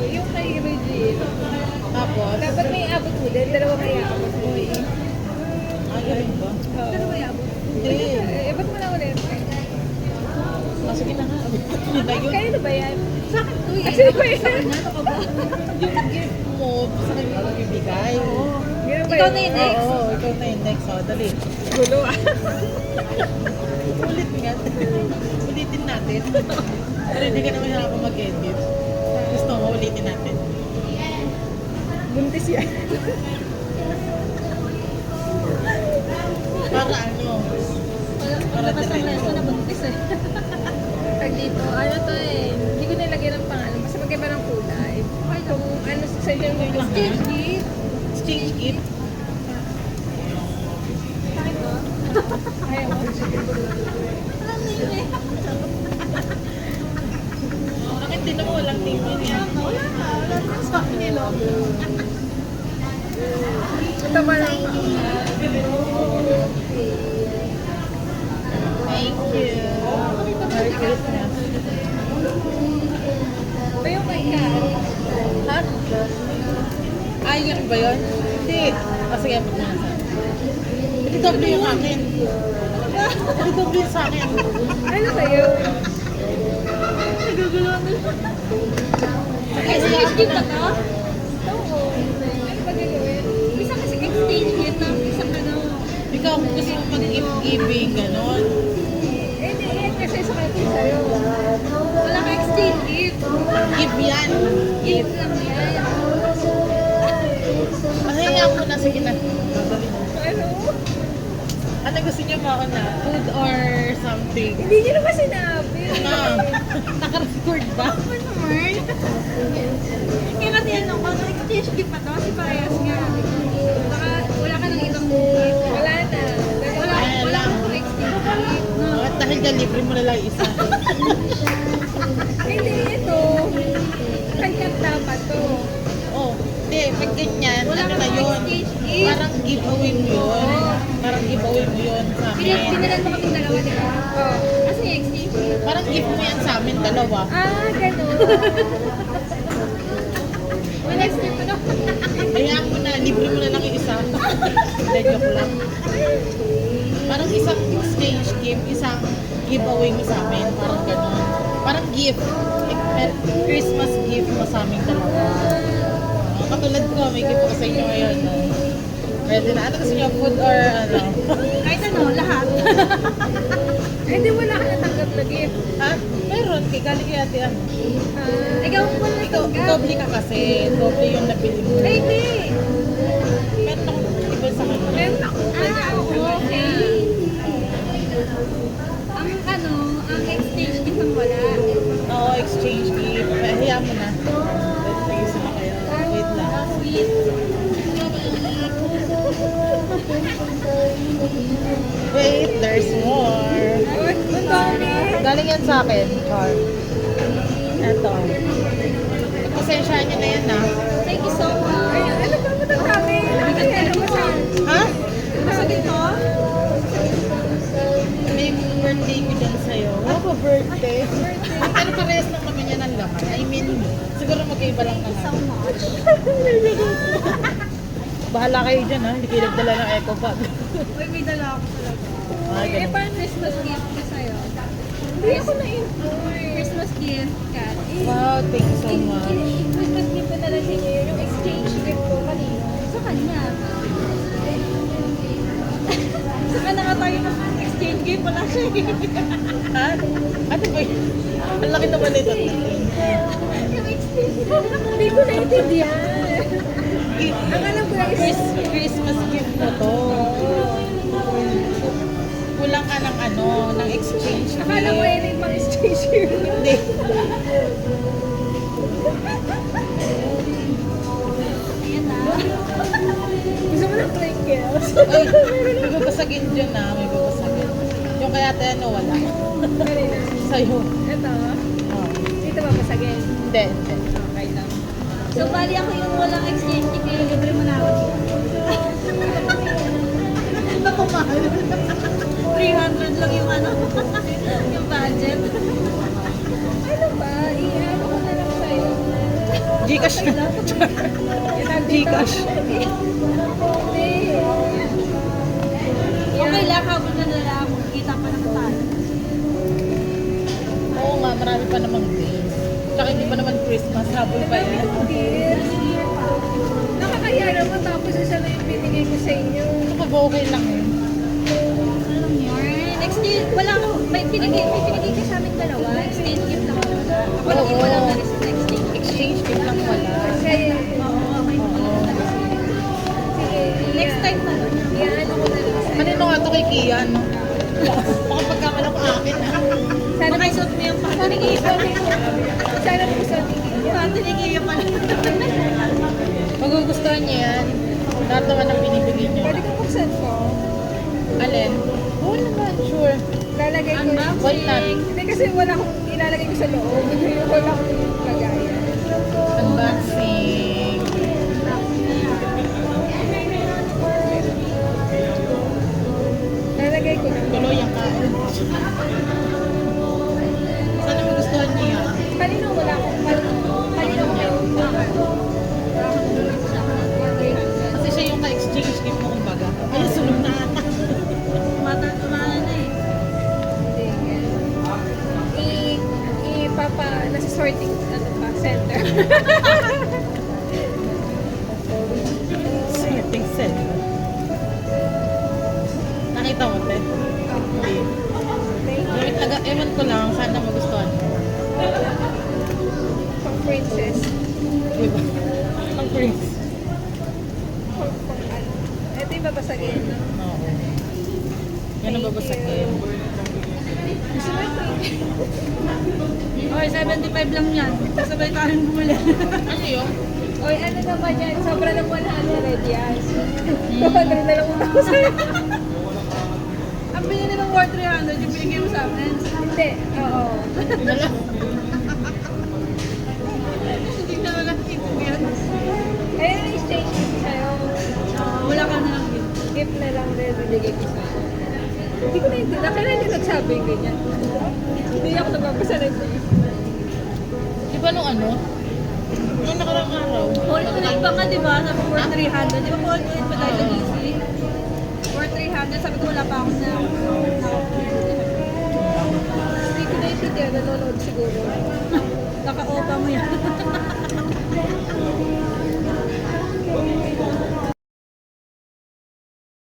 Yung kay Regine. Tapos, Dapat may abot mo din. Dalawa may abot mo eh. ganun ba? Dalawa may abot. Hindi. Ba't mo na ulit? Sige na nga. Yun na yun. Kaya na ba yan? Sa akin to eh. Sino ba yan? Ano ka ba? Yung gift mo, sa kanya mo bibigay. Ganun ba Ikaw yun? na yung next. Oo, ikaw na yung next. O, dali. Gulo ah. Ulit nga. Ulitin natin. Pero hindi ka naman hirapang mag-edit. Gusto mo, ulitin natin. Buntis yan. Para ano? Para Labas ng diretso. resto na buntis eh. Pag dito, ano to eh. Hindi ko nilagay ng pangalan. Basta magkaiba ng kulay. Kung ano sa yung Wait lang, ha? Exchange gift. Exchange gift. Sa akin to. Ayaw mo. Alam na yun eh. Bakit din naman walang TV niya? Wala na. Wala na sa akin eh. No? Ito ba lang? Thank you. Merry Christmas. Ito yung kay Kat. Ha? Ay, yung ba yun? Hindi. Kasi kaya mo na sa akin. Hindi doble yung akin. Hindi doble yung sa akin. Ano sa'yo? Naguguluhan na. Exchange gift na to? Oo. Ano ba gagawin? Isa kasi exchange gift na isang ano. Ikaw kung gusto mo mag-gift-giving, gano'n. Eh, di yan kasi sa kanya sa'yo. Wala ka exchange gift. Give yan. Gift lang yan. Mahaya mo na. Sige na. Dadali mo. Ano? Ano gusto niyo mauna? Food or something? Hindi niyo naman sinabi. Ma'am, naka-record ba? Ano naman? Kaya kasi ano, kung exchange gift pa to, si Parehas nga. Baka wala ka ng ibang gift. Wala na. Wala, Ayan wala lang. akong exchange gift. No. At dahil dyan, libre mo na lang isa. Hindi, ito. Kanya dapat to. Oh, hindi, pag ganyan, Wala ano ka na ng yun? exchange gift. Parang giveaway mo yun. Parang giveaway mo yun sa amin. Pinalan mo kami dalawa, di ba? Oh. Kasi yung exchange gift. Parang gift mo yan sa amin, dalawa. Ah, ganun. May next gift pa daw. Hayaan mo na, libre mo na lang yung isa. Hindi, joke lang. Parang isang exchange gift, isang giveaway mo sa amin. Parang ganun. Parang gift. Christmas gift mo sa amin dalawa. Katulad ko, may gift ko sa inyo ngayon. No? Pwede na. Ano gusto nyo? Food or ano? Kahit ano, lahat. Hindi wala ka natanggap na gift. Ha? Meron. Kay galing kay ate ano. Ikaw mo na Ikaw, doble ka kasi. Doble yung nabili mo. Ay, hindi. Meron akong iba sa kanya. Meron ako. Okay. Ang ano, ang exchange gift ang wala. Oo, exchange gift. Hayaan mo na. Nag-isa na kayo. Wait lang. Sweet. Wait, there's more. Ang dami. Galing yan sa akin, Char. Eto. Pasensyahan nyo na yan, ha? Thank you so much. Ay, ano ba mo ang dami? Nakakaya mo sa... Ha? Nasa dito? May birthday ko dyan sa'yo. Ako birthday. Pero parehas lang naman yan ang laman. I mean, siguro magkaiba lang Thank you so naman. much. Bahala kayo dyan, ha? Hindi kayo nagdala ng eco bag. Uy, may dala ako talaga. Ah, Eh, ganun. paano Christmas gift ko sa'yo. Hindi ako na-inform. Christmas gift, Kat. Wow, thank you so much. Christmas gift ko na lang din yun. Yung exchange gift ko kanina. Sa kanya. Saka na nga tayo ng exchange gift. Wala siya eh. Ha? Ano ba yun? Ang laki naman nito. Yung exchange gift. Hindi ko naintindihan. Ang alam ko lang is... Christmas gift mo to. Kulang ka ng ano, ng exchange gift. Akala ko yun yung pang exchange gift. Hindi. Ayan na. Gusto mo ng Pringles? Ay, may babasagin dyan na. May babasagin. Yung kaya tayo ano, wala. Kanina. Sa'yo. Ito. Oh. Dito ba pasagin? Hindi, hindi. Okay lang. So, bali ako yung walang exchange gift. Kaya libre mo na ako. Naku, mahal. 300 lang yung ano. Yung budget. Gcash na. Gcash. Okay lang, habang na lang, kita pa naman tayo. Oo nga, marami pa namang days. Tsaka hindi pa naman Christmas, habol pa yan. Nakakaya naman tapos isa na yung binigay ko sa inyo. Tsaka ba okay lang eh. Alam niyo, next year, wala akong, may pinigay ka sa amin dalawa. Exchange gift lang ako. Ako lang Oo. wala na rin sa exchange gift. Exchange gift lang wala. Kasi, Oo, okay naman ako talaga. sige, Next time na lang. Iyan ako na lang. Kanino nga ito kay Kia, no? Baka pagkamala ko akin, ha? Sana Baka isuot mo yung patinigay pa. Sana po sa Patinigay pa lang. Magugustuhan niya yan. Lahat naman ang binibigay niya. Pwede ko buksan ko. Alin? Oo naman, sure. Lalagay ko. Why not? Hindi kasi wala akong ilalagay ko sa loob. Wala akong lagayan. Unboxing. Lalagay ko na. Tuloy ang kain. Sana magustuhan niya yan. Kanino wala akong kanino ko yung Kasi siya yung ka-exchange gift mo kumbaga. Ay, sunog na ata. Tumana na eh. Nasa sorting ano pa, center. Setting set. Nakita mo, te? Hindi. Wait, ewan ko lang. Sana magustuhan mo. Pang princess. Diba? Ang prince. Pang ano. Ito yung babasagin. Oo. Yan ang babasagin. Gusto mo ito? Okay, 75 lang yan. Sabay tayo bumuli. Ano yun? Oy, ano naman yan? Sobra ng 100 yan. 200 na lang utang ko sa'yo. Ang binili ng worth 300, yung binigay mo sa amin. Hindi. Oo. Dala. Hindi na lang yan. Ayun ang exchange gift sa'yo. Wala ka na lang yun. Gift na lang din binigay ko sa'yo. Hindi ko naiintindihan. Kailan yung nagsabi yung ganyan? Hindi ako nababasa na ito. Di ba nung ano? Nung nakarang araw. All to rate pa nga, di ba? Sabi ko, worth 300. Di ba all to rate pa tayo sa easy? Worth 300. Sabi ko, wala pa ako na. Hindi ko naiintindihan. Nanonood siguro. Naka-opa mo yan.